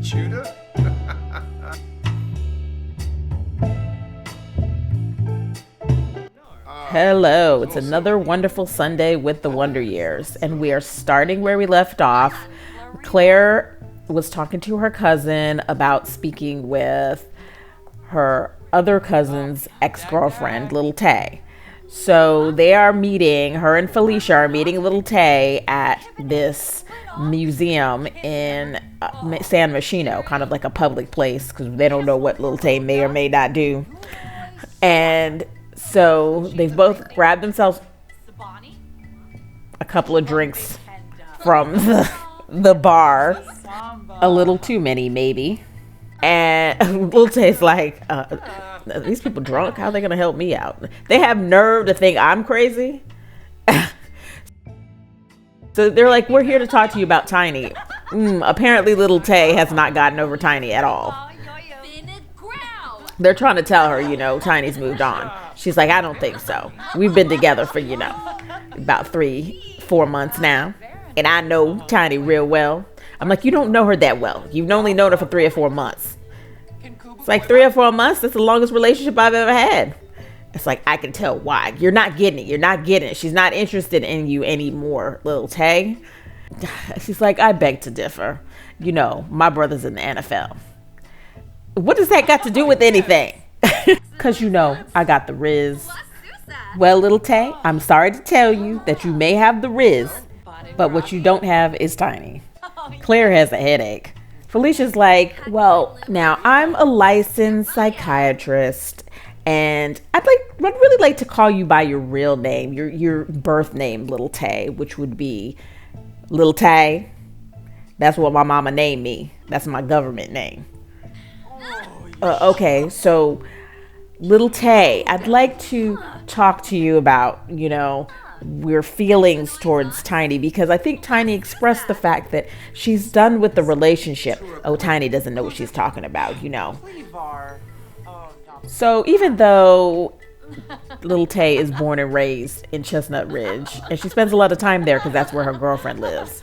Judah? Hello, it's another wonderful Sunday with the Wonder Years, and we are starting where we left off. Claire was talking to her cousin about speaking with her other cousin's ex-girlfriend, Lil Tay. So they are meeting, her and Felicia are meeting Lil Tay at this museum in San Machino, kind of like a public place, because they don't know what Lil Tay may or may not do. And so they've both grabbed themselves a couple of drinks from the bar. A little too many, maybe. And Lil Tay's like, these people drunk? How are they going to help me out? They have nerve to think I'm crazy. So they're like, we're here to talk to you about Tiny. Apparently Lil Tay has not gotten over Tiny at all. They're trying to tell her, Tiny's moved on. She's like, I don't think so. We've been together for, about 3-4 months now. And I know Tiny real well. I'm like, you don't know her that well. You've only known her for 3 or 4 months. It's like 3 or 4 months. That's the longest relationship I've ever had. It's like, I can tell why. You're not getting it. You're not getting it. She's not interested in you anymore, Lil Tay. She's like, I beg to differ. My brother's in the NFL. What does that got to do with anything? Because I got the Riz. Well, Lil Tay, I'm sorry to tell you that you may have the Riz, but what you don't have is Tiny. Claire has a headache. Felicia's like, well, now I'm a licensed psychiatrist, and I'd really like to call you by your real name, your birth name, Lil Tay, which would be Lil Tay. That's what my mama named me. That's my government name. Okay, so Lil Tay, I'd like to talk to you about, your feelings towards Tiny, because I think Tiny expressed the fact that she's done with the relationship. Oh, Tiny doesn't know what she's talking about, So even though Lil Tay is born and raised in Chestnut Ridge, and she spends a lot of time there because that's where her girlfriend lives,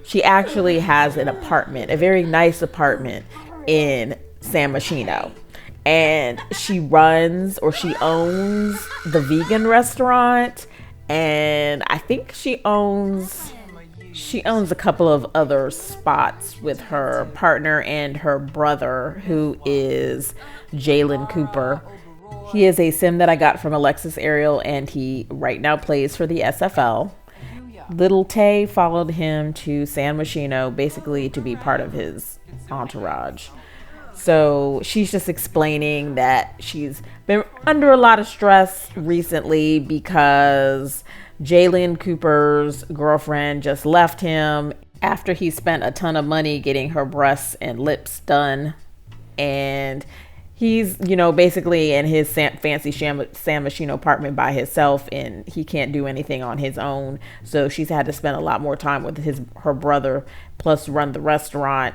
she actually has an apartment, a very nice apartment in San Machino. And she owns the vegan restaurant, and I think she owns a couple of other spots with her partner and her brother, who is Jalen Cooper. He is a sim that I got from Alexis Ariel, and he right now plays for the SFL. Lil Tay followed him to San Machino basically to be part of his entourage. So she's just explaining that she's been under a lot of stress recently because Jalen Cooper's girlfriend just left him after he spent a ton of money getting her breasts and lips done. And he's, basically in his fancy San Machino apartment by himself, and he can't do anything on his own. So she's had to spend a lot more time with her brother, plus run the restaurant.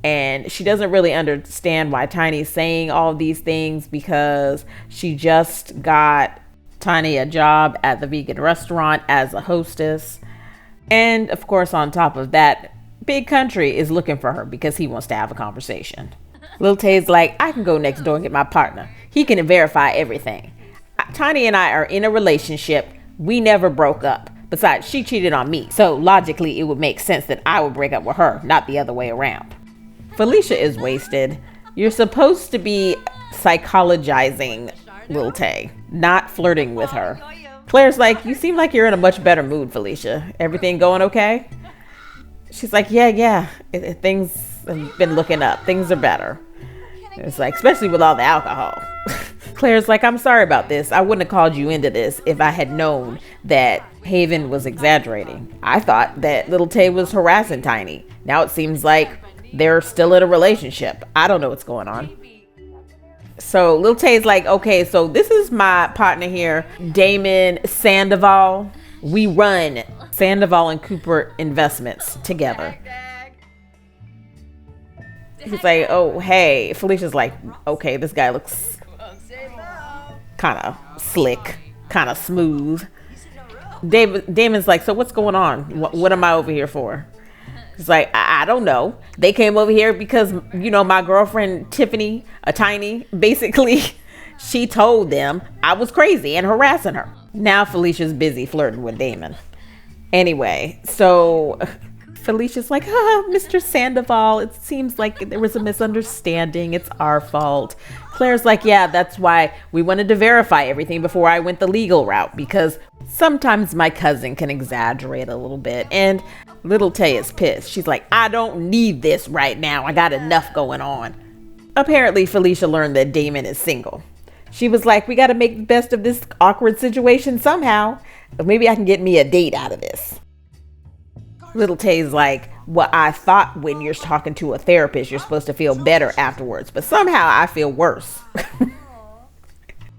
And she doesn't really understand why Tiny's saying all these things, because she just got Tiny a job at the vegan restaurant as a hostess. And of course, on top of that, Big Country is looking for her because he wants to have a conversation. Lil Tay's like, I can go next door and get my partner. He can verify everything. Tiny and I are in a relationship. We never broke up. Besides, she cheated on me. So logically, it would make sense that I would break up with her, not the other way around. Felicia is wasted. You're supposed to be psychologizing Lil Tay, not flirting with her. Claire's like, you seem like you're in a much better mood, Felicia. Everything going okay? She's like, yeah. Things have been looking up. Things are better. It's like, especially with all the alcohol. Claire's like, I'm sorry about this. I wouldn't have called you into this if I had known that Haven was exaggerating. I thought that Lil Tay was harassing Tiny. Now it seems like they're still in a relationship. I don't know what's going on. So Lil Tay's like, okay, so this is my partner here, Damon Sandoval. We run Sandoval and Cooper Investments together. He's like, oh, hey. Felicia's like, okay, this guy looks kind of slick, kind of smooth. Damon's like, so what's going on? What am I over here for? He's like, I don't know. They came over here because, my girlfriend, Tiffany, a Tiny, basically, she told them I was crazy and harassing her. Now Felicia's busy flirting with Damon. Anyway, so Felicia's like, Mr. Sandoval, it seems like there was a misunderstanding. It's our fault. Claire's like, yeah, that's why we wanted to verify everything before I went the legal route, because sometimes my cousin can exaggerate a little bit. And Lil Tay is pissed. She's like, I don't need this right now. I got enough going on. Apparently, Felicia learned that Damon is single. She was like, we got to make the best of this awkward situation somehow. Maybe I can get me a date out of this. Lil Tay's like, well, I thought when you're talking to a therapist, you're supposed to feel better afterwards, but somehow I feel worse.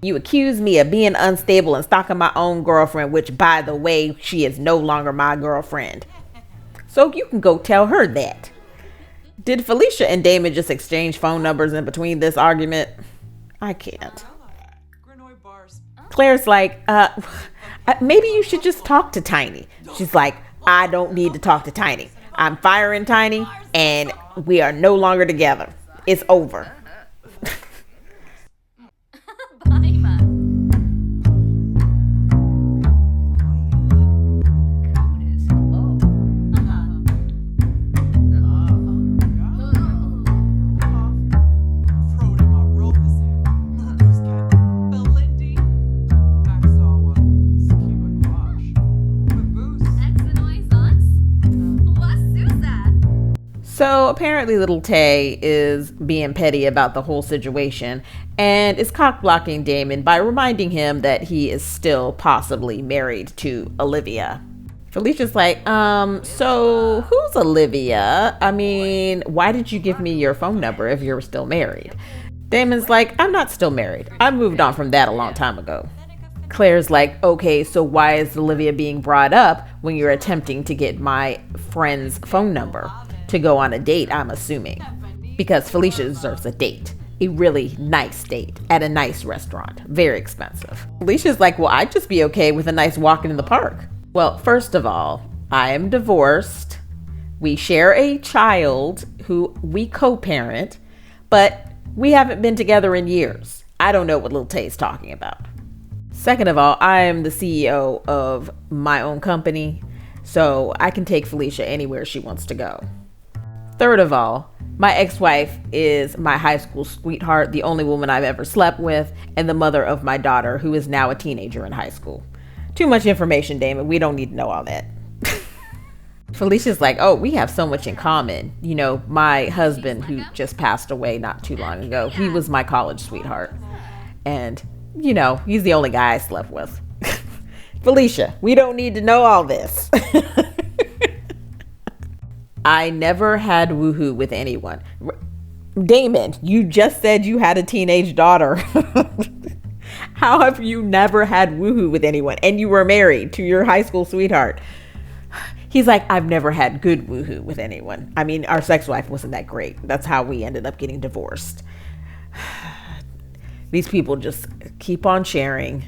You accuse me of being unstable and stalking my own girlfriend, which, by the way, she is no longer my girlfriend. So you can go tell her that. Did Felicia and Damon just exchange phone numbers in between this argument? I can't. Claire's like, maybe you should just talk to Tiny. She's like, I don't need to talk to Tiny. I'm firing Tiny, and we are no longer together. It's over. So apparently Lil Tay is being petty about the whole situation and is cock-blocking Damon by reminding him that he is still possibly married to Olivia. Felicia's like, so who's Olivia? I mean, why did you give me your phone number if you're still married? Damon's like, I'm not still married. I moved on from that a long time ago. Claire's like, okay, so why is Olivia being brought up when you're attempting to get my friend's phone number? To go on a date, I'm assuming, because Felicia deserves a date, a really nice date at a nice restaurant, very expensive. Felicia's like, well, I'd just be okay with a nice walk in the park. Well, first of all, I am divorced. We share a child who we co-parent, but we haven't been together in years. I don't know what Lil Tay is talking about. Second of all, I am the CEO of my own company, so I can take Felicia anywhere she wants to go. Third of all, my ex-wife is my high school sweetheart, the only woman I've ever slept with, and the mother of my daughter, who is now a teenager in high school. Too much information, Damon. We don't need to know all that. Felicia's like, oh, we have so much in common. My husband, who just passed away not too long ago, he was my college sweetheart. And, he's the only guy I slept with. Felicia, we don't need to know all this. I never had woohoo with anyone. Damon, you just said you had a teenage daughter. How have you never had woohoo with anyone? And you were married to your high school sweetheart. He's like, I've never had good woohoo with anyone. I mean, our sex life wasn't that great. That's how we ended up getting divorced. These people just keep on sharing.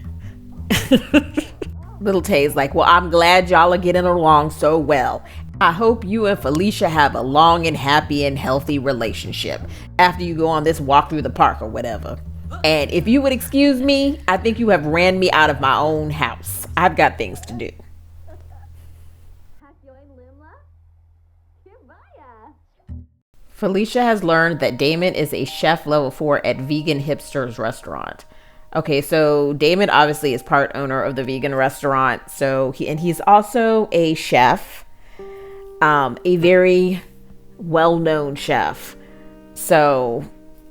Lil Tay's like, well, I'm glad y'all are getting along so well. I hope you and Felicia have a long and happy and healthy relationship after you go on this walk through the park or whatever. And if you would excuse me, I think you have ran me out of my own house. I've got things to do. Felicia has learned that Damon is a chef level 4 at Vegan Hipsters restaurant. Okay, so Damon obviously is part owner of the vegan restaurant. So he's also a chef. A very well-known chef. So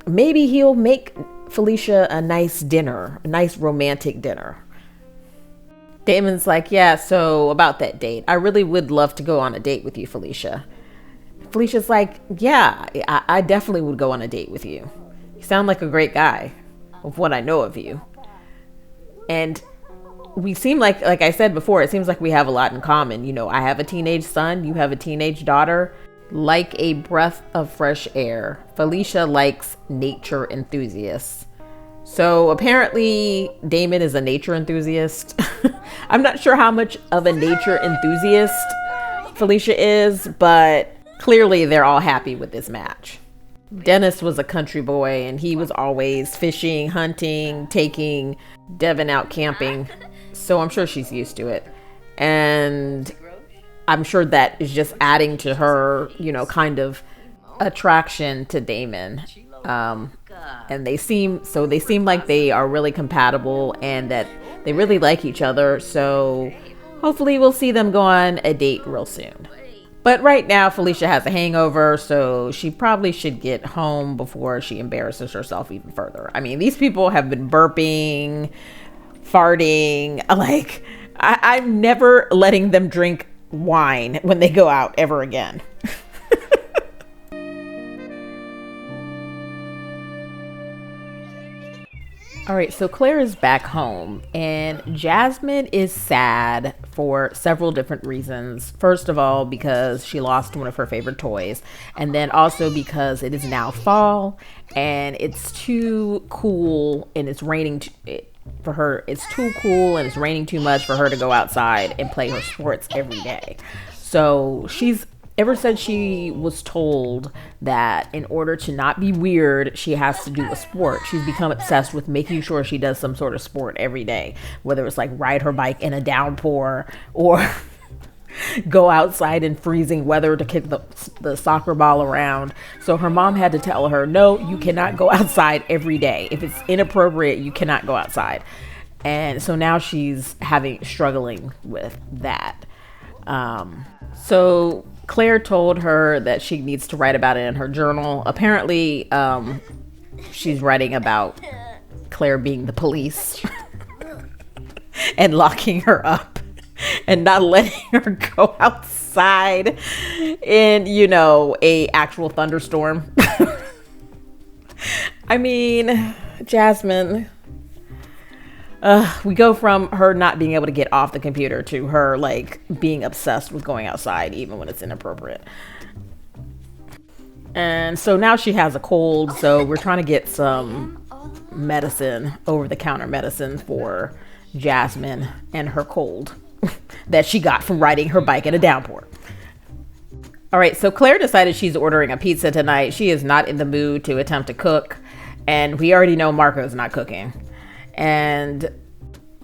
maybe he'll make Felicia a nice dinner, a nice romantic dinner. Damon's like, yeah, so about that date, I really would love to go on a date with you, Felicia. Felicia's like, yeah, I definitely would go on a date with you. You sound like a great guy, of what I know of you. And we seem like I said before, it seems like we have a lot in common. I have a teenage son, you have a teenage daughter. Like a breath of fresh air, Felicia likes nature enthusiasts. So apparently Damon is a nature enthusiast. I'm not sure how much of a nature enthusiast Felicia is, but clearly they're all happy with this match. Dennis was a country boy and he was always fishing, hunting, taking Devin out camping. So I'm sure she's used to it. And I'm sure that is just adding to her, kind of attraction to Damon. And they seem like they are really compatible and that they really like each other. So hopefully we'll see them go on a date real soon. But right now, Felicia has a hangover, so she probably should get home before she embarrasses herself even further. I mean, these people have been burping, farting. Like, I'm never letting them drink wine when they go out ever again. All right, so Claire is back home and Jasmine is sad for several different reasons. First of all, because she lost one of her favorite toys, and then also because it is now fall and it's too cool and it's raining for her. It's too cool and it's raining too much for her to go outside and play her sports every day. So ever since she was told that in order to not be weird, she has to do a sport, she's become obsessed with making sure she does some sort of sport every day, whether it's like ride her bike in a downpour or go outside in freezing weather to kick the soccer ball around. So her mom had to tell her, no, you cannot go outside every day. If it's inappropriate, you cannot go outside. And so now she's struggling with that. So Claire told her that she needs to write about it in her journal. Apparently, she's writing about Claire being the police and locking her up and not letting her go outside in, a actual thunderstorm. I mean, Jasmine, we go from her not being able to get off the computer to her like being obsessed with going outside even when it's inappropriate. And so now she has a cold, so we're trying to get some medicine, over-the-counter medicine for Jasmine and her cold that she got from riding her bike in a downpour. All right, so Claire decided she's ordering a pizza tonight. She is not in the mood to attempt to cook, and we already know Marco's not cooking. And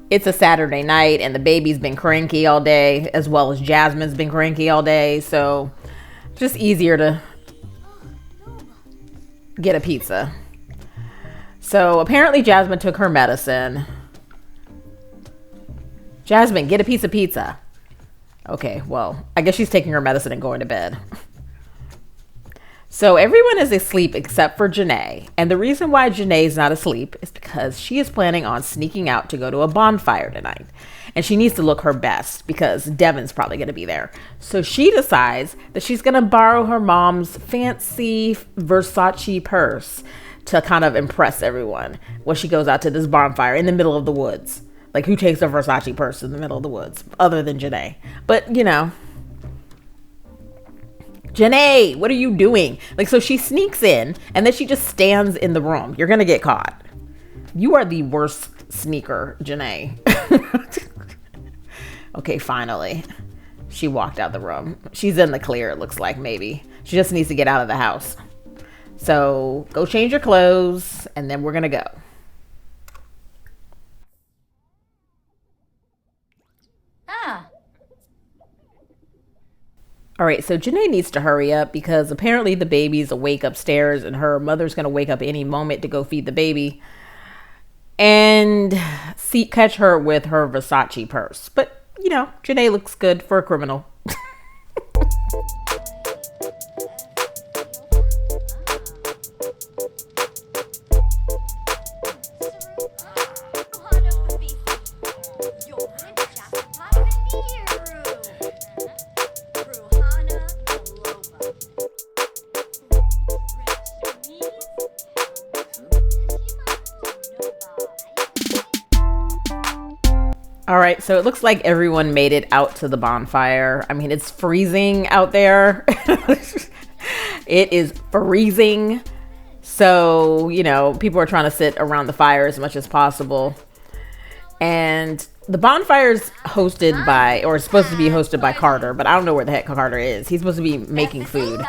it's a Saturday night and the baby's been cranky all day, as well as Jasmine's been cranky all day. So just easier to get a pizza. So apparently Jasmine took her medicine. Jasmine, get a piece of pizza. Okay, well, I guess she's taking her medicine and going to bed. So everyone is asleep except for Janae. And the reason why Janae's not asleep is because she is planning on sneaking out to go to a bonfire tonight. And she needs to look her best because Devin's probably going to be there. So she decides that she's going to borrow her mom's fancy Versace purse to kind of impress everyone when she goes out to this bonfire in the middle of the woods. Like, who takes a Versace purse in the middle of the woods other than Janae? But, Janae, what are you doing? Like, so she sneaks in and then she just stands in the room. You're going to get caught. You are the worst sneaker, Janae. Okay, finally. She walked out the room. She's in the clear, it looks like, maybe. She just needs to get out of the house. So go change your clothes and then we're going to go. All right, so Janae needs to hurry up because apparently the baby's awake upstairs and her mother's going to wake up any moment to go feed the baby and catch her with her Versace purse. But, Janae looks good for a criminal. All right, so it looks like everyone made it out to the bonfire. I mean, it's freezing out there. It is freezing. So, people are trying to sit around the fire as much as possible. And the bonfire's hosted by, or supposed to be hosted by Carter, but I don't know where the heck Carter is. He's supposed to be making food.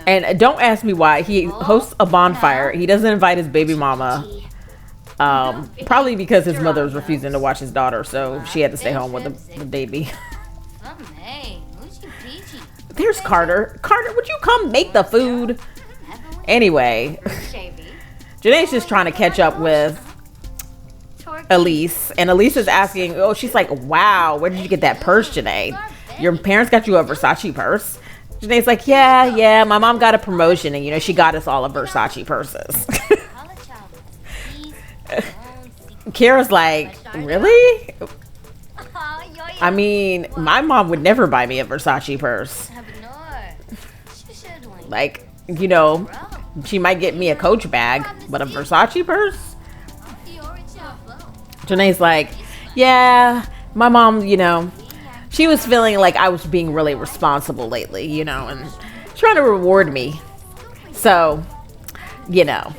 And don't ask me why he hosts a bonfire. He doesn't invite his baby mama. Probably because his mother was refusing to watch his daughter, so she had to stay home with the baby. There's Carter. Carter, would you come make the food? Anyway, Janae's just trying to catch up with Elise, and Elise is asking, oh, she's like, wow, where did you get that purse, Janae? Your parents got you a Versace purse? Janae's like, yeah, my mom got a promotion, and, you know, she got us all a Versace purses. Kira's like, really? I mean, my mom would never buy me a Versace purse. Like, you know, she might get me a Coach bag, but a Versace purse? Janae's like, yeah, my mom, you know, she was feeling like I was being really responsible lately, you know, and trying to reward me. So, you know,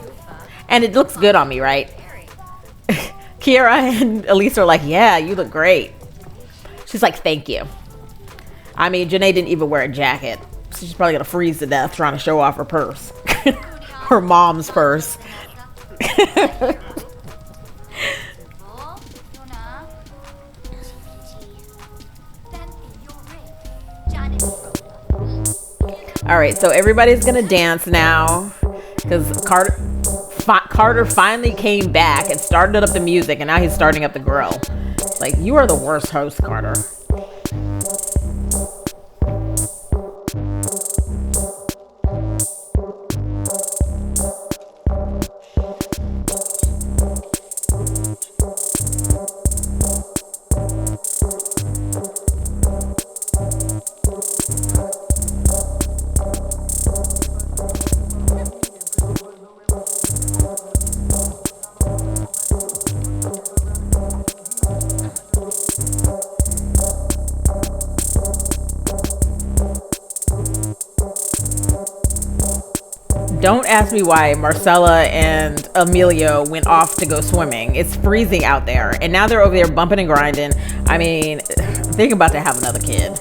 and it looks good on me, right? Kira and Elise are like, yeah, you look great. She's like, thank you. I mean, Janae didn't even wear a jacket. So she's probably going to freeze to death trying to show off her purse. Her mom's purse. All right, so everybody's going to dance now because Carter finally came back and started up the music, and now he's starting up the grill. Like, you are the worst host, Carter. Don't ask me why Marcella and Emilio went off to go swimming. It's freezing out there. And now they're over there bumping and grinding. I mean, they're about to have another kid.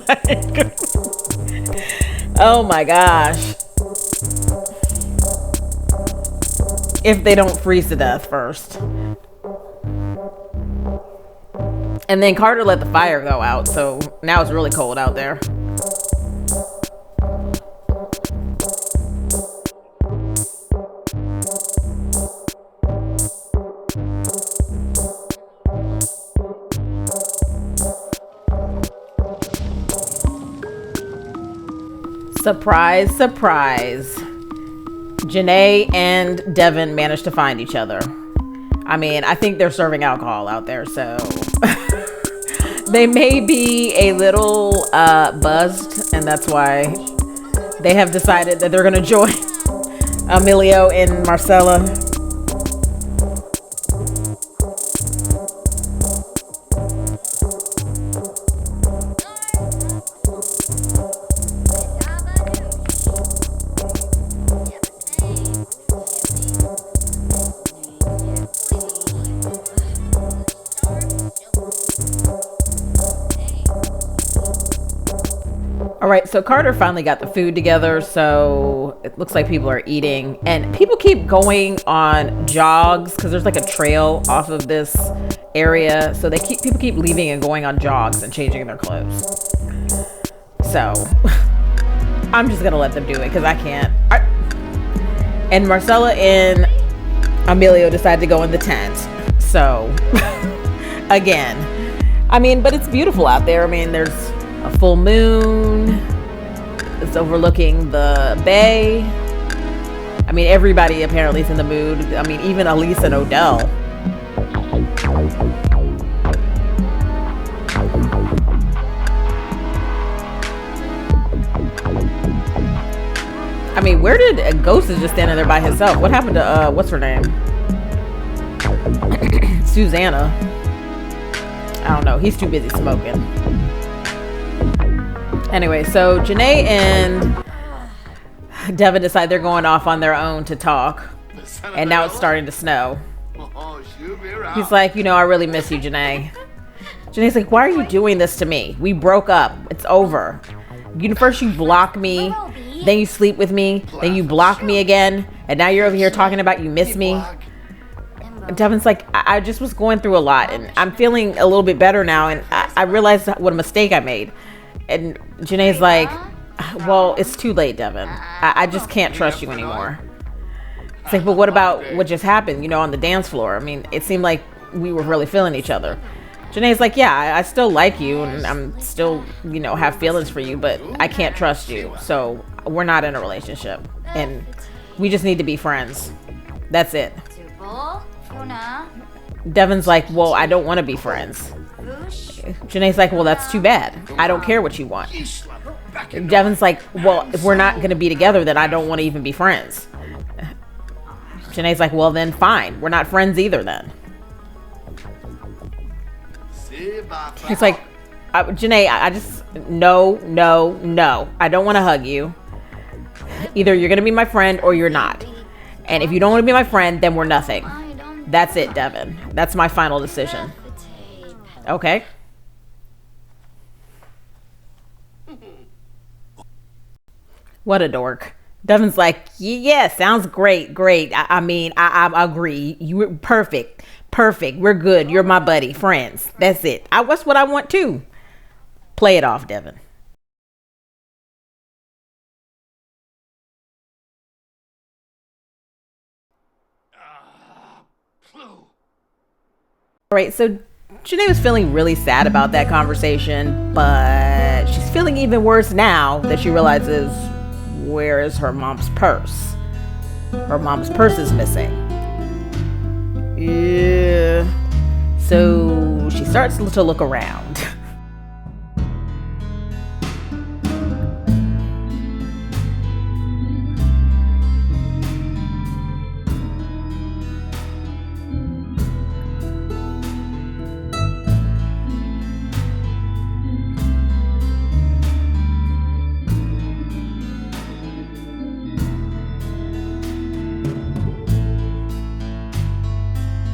Like, oh my gosh. If they don't freeze to death first. And then Carter let the fire go out. So now it's really cold out there. Surprise, surprise. Janae and Devin managed to find each other. I mean, I think they're serving alcohol out there, so they may be a little buzzed, and that's why they have decided that they're going to join Emilio and Marcella. All right, so Carter finally got the food together, so it looks like people are eating, and people keep going on jogs because there's like a trail off of this area, so people keep leaving and going on jogs and changing their clothes. So I'm just gonna let them do it because I can't. And Marcella and Emilio decided to go in the tent. So again, I mean, but it's beautiful out there. I mean, there's a full moon. It's overlooking the bay. I mean, everybody apparently is in the mood. I mean, even Elise and Odell. I mean, where did Ghost is just standing there by himself? What happened to what's her name? Susanna. I don't know. He's too busy smoking. Anyway, so Janae and Devin decide they're going off on their own to talk. And now it's starting to snow. He's like, I really miss you, Janae. Janae's like, why are you doing this to me? We broke up. It's over. First you block me, then you sleep with me, then you block me again, and now you're over here talking about you miss me. Devin's like, I just was going through a lot, and I'm feeling a little bit better now, and I realized what a mistake I made. And Janae's like, well, it's too late, Devin. I just can't trust you anymore. It's like, but what about what just happened, on the dance floor? I mean, it seemed like we were really feeling each other. Janae's like, yeah, I still like you, and I'm still, have feelings for you, but I can't trust you. So we're not in a relationship, and we just need to be friends. That's it. Devin's like, well, I don't want to be friends. Janae's like, well, that's too bad. I don't care what you want. Devin's like, well, if we're not going to be together, then I don't want to even be friends. Janae's like, well, then fine. We're not friends either then. He's like, Janae, I just, no. I don't want to hug you. Either you're going to be my friend or you're not. And if you don't want to be my friend, then we're nothing. That's it, Devin. That's my final decision. Okay. What a dork. Devin's like, yeah, sounds great. I agree. You were perfect. We're good. You're my buddy. Friends. That's it. That's what I want too. Play it off, Devin. All right, so Janae was feeling really sad about that conversation, but she's feeling even worse now that she realizes, where is her mom's purse? Her mom's purse is missing. Yeah. So she starts to look around.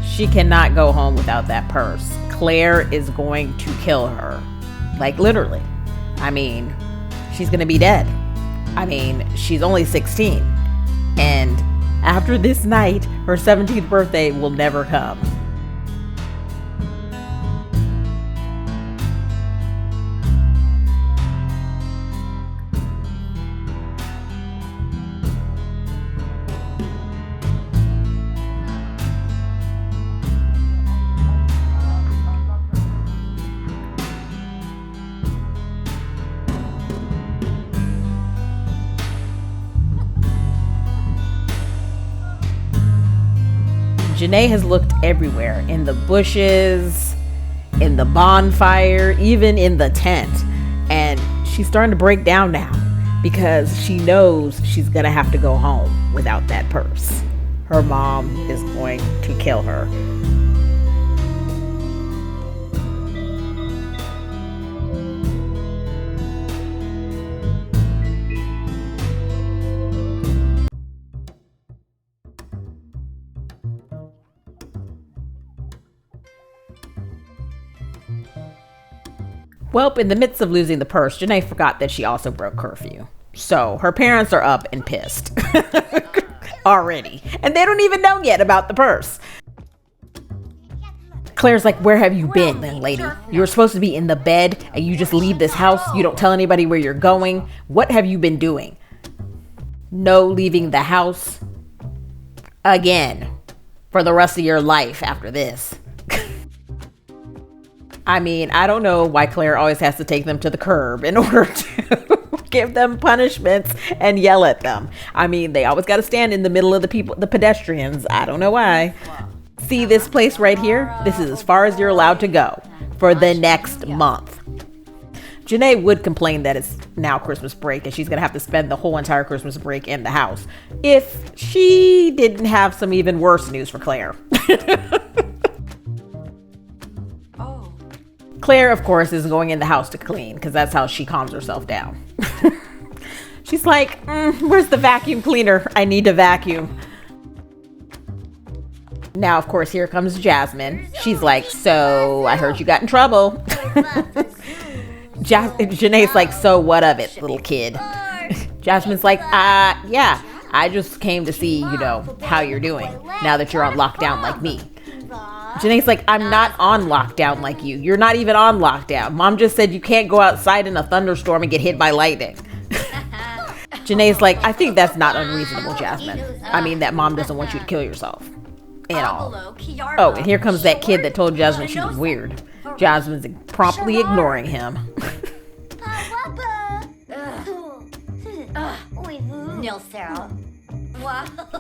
She cannot go home without that purse. Claire is going to kill her. Like, literally. I mean, she's going to be dead. I mean, she's only 16. And after this night, her 17th birthday will never come. Janae has looked everywhere, in the bushes, in the bonfire, even in the tent. And she's starting to break down now because she knows she's going to have to go home without that purse. Her mom is going to kill her. Well, in the midst of losing the purse, Janae forgot that she also broke curfew. So her parents are up and pissed already. And they don't even know yet about the purse. Claire's like, where have you been, then, lady? You were supposed to be in the bed and you just leave this house. You don't tell anybody where you're going. What have you been doing? No leaving the house again for the rest of your life after this. I mean, I don't know why Claire always has to take them to the curb in order to give them punishments and yell at them. I mean, they always got to stand in the middle of the pedestrians. I don't know why. See this place right here? This is as far as you're allowed to go for the next month. Janae would complain that it's now Christmas break and she's going to have to spend the whole entire Christmas break in the house if she didn't have some even worse news for Claire. Claire, of course, is going in the house to clean because that's how she calms herself down. She's like, where's the vacuum cleaner? I need to vacuum. Now, of course, here comes Jasmine. She's like, so I heard you got in trouble. Janae's like, so what of it, little kid? Jasmine's like, yeah, I just came to see, how you're doing now that you're on lockdown like me. Janae's like, I'm not on lockdown like you. You're not even on lockdown. Mom just said you can't go outside in a thunderstorm and get hit by lightning. Janae's like, I think that's not unreasonable, Jasmine. I mean, that mom doesn't want you to kill yourself. And all. Oh, and here comes that kid that told Jasmine she was weird. Jasmine's promptly ignoring him.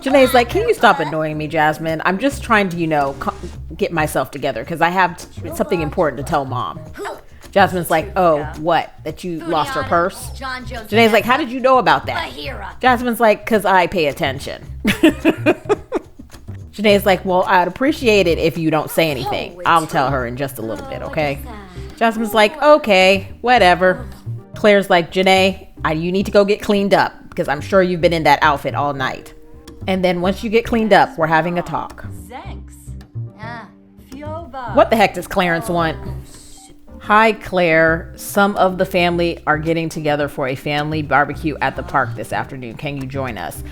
Janae's like, can you stop annoying me, Jasmine? I'm just trying to, get myself together because I have something important to tell Mom. Jasmine's like, oh, what? That you lost her purse? Janae's like, how did you know about that? Jasmine's like, because I pay attention. Janae's like, well, I'd appreciate it if you don't say anything. I'll tell her in just a little bit, okay? Jasmine's like, okay, whatever. Claire's like, Janae, you need to go get cleaned up because I'm sure you've been in that outfit all night. And then once you get cleaned up, we're having a talk. What the heck does Clarence want? Hi, Claire. Some of the family are getting together for a family barbecue at the park this afternoon. Can you join us?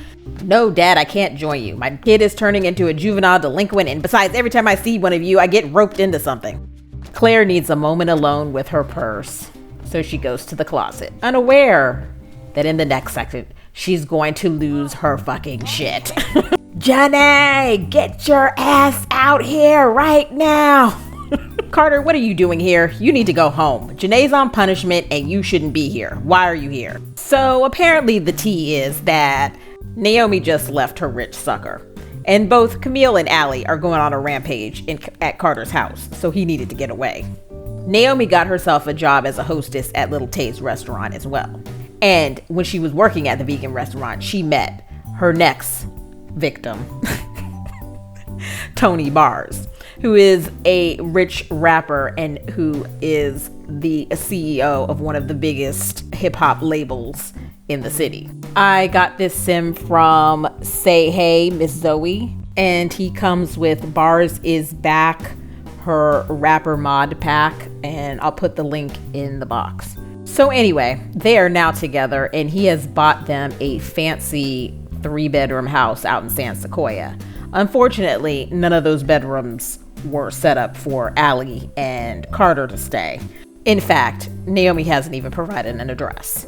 No, Dad, I can't join you. My kid is turning into a juvenile delinquent, and besides, every time I see one of you, I get roped into something. Claire needs a moment alone with her purse, so she goes to the closet, unaware that in the next second, she's going to lose her fucking shit. Janae, get your ass out here right now. Carter, what are you doing here? You need to go home. Janae's on punishment and you shouldn't be here. Why are you here? So apparently the tea is that Naomi just left her rich sucker. And both Camille and Allie are going on a rampage at Carter's house, so he needed to get away. Naomi got herself a job as a hostess at Lil Tay's restaurant as well. And when she was working at the vegan restaurant, she met her next victim, Tony Bars, who is a rich rapper and who is the CEO of one of the biggest hip hop labels in the city. I got this sim from Say Hey Miss Zoe, and he comes with Bars is Back, her rapper mod pack, and I'll put the link in the box. So anyway, they are now together and he has bought them a fancy 3-bedroom house out in San Sequoia. Unfortunately, none of those bedrooms were set up for Allie and Carter to stay. In fact, Naomi hasn't even provided an address.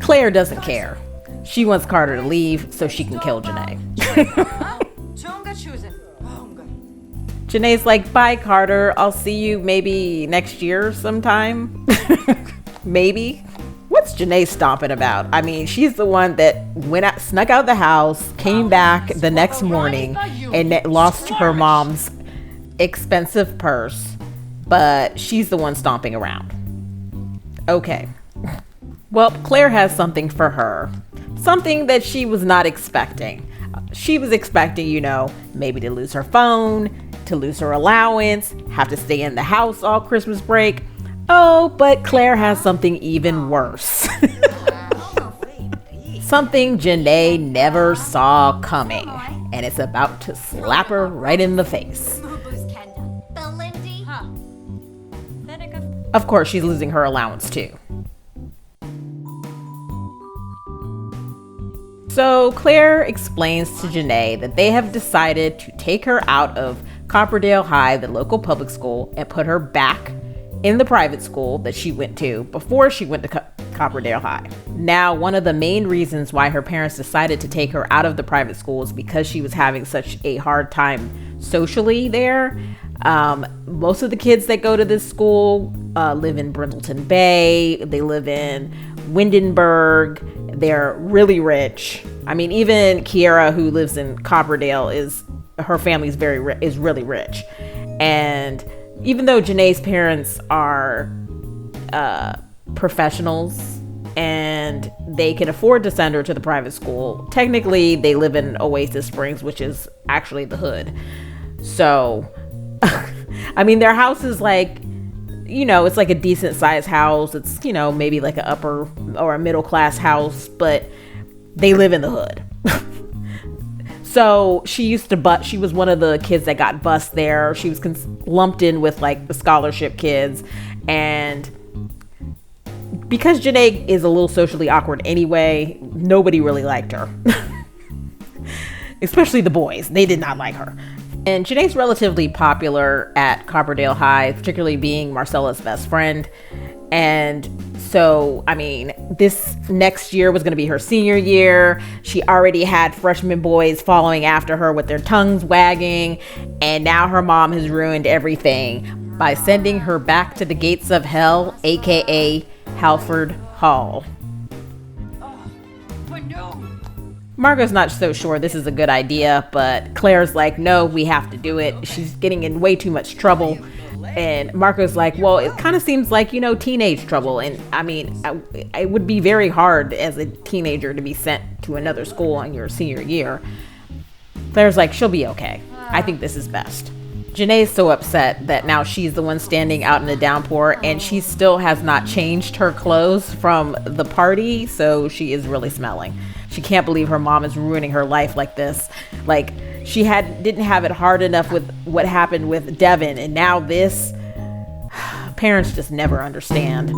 Claire doesn't care. She wants Carter to leave so she can kill Janae. Janae's like, bye, Carter. I'll see you maybe next year sometime. Maybe. What's Janae stomping about? I mean, she's the one that snuck out the house, came back the next morning, and lost her mom's expensive purse, but she's the one stomping around. Okay. Well, Claire has something for her. Something that she was not expecting. She was expecting, maybe to lose her phone, to lose her allowance, have to stay in the house all Christmas break. Oh, but Claire has something even worse. Something Janae never saw coming, and it's about to slap her right in the face. Of course, she's losing her allowance too. So Claire explains to Janae that they have decided to take her out of Copperdale High, the local public school, and put her back in the private school that she went to before she went to Copperdale High. Now, one of the main reasons why her parents decided to take her out of the private school is because she was having such a hard time socially there. Most of the kids that go to this school live in Brindleton Bay. They live in Windenburg. They're really rich. I mean, even Kiara, who lives in Copperdale, her family's is really rich. And even though Janae's parents are professionals and they can afford to send her to the private school, technically they live in Oasis Springs, which is actually the hood. So, I mean, their house is like, it's like a decent sized house. It's, maybe like an upper or a middle class house, but they live in the hood. So she was one of the kids that got bused there. She was lumped in with like the scholarship kids. And because Janae is a little socially awkward anyway, nobody really liked her. Especially the boys. They did not like her. And Janae's relatively popular at Copperdale High, particularly being Marcella's best friend. And so, I mean, this next year was going to be her senior year. She already had freshman boys following after her with their tongues wagging. And now her mom has ruined everything by sending her back to the gates of hell, aka Halford Hall. Margot's not so sure this is a good idea, but Claire's like, no, we have to do it. She's getting in way too much trouble. And Marco's like, well, it kind of seems like, teenage trouble. And I mean, it would be very hard as a teenager to be sent to another school in your senior year. Claire's like, she'll be okay. I think this is best. Janae's so upset that now she's the one standing out in the downpour, and she still has not changed her clothes from the party, so she is really smelling. She can't believe her mom is ruining her life like this. Like, she didn't have it hard enough with what happened with Devin, and now this. Parents just never understand.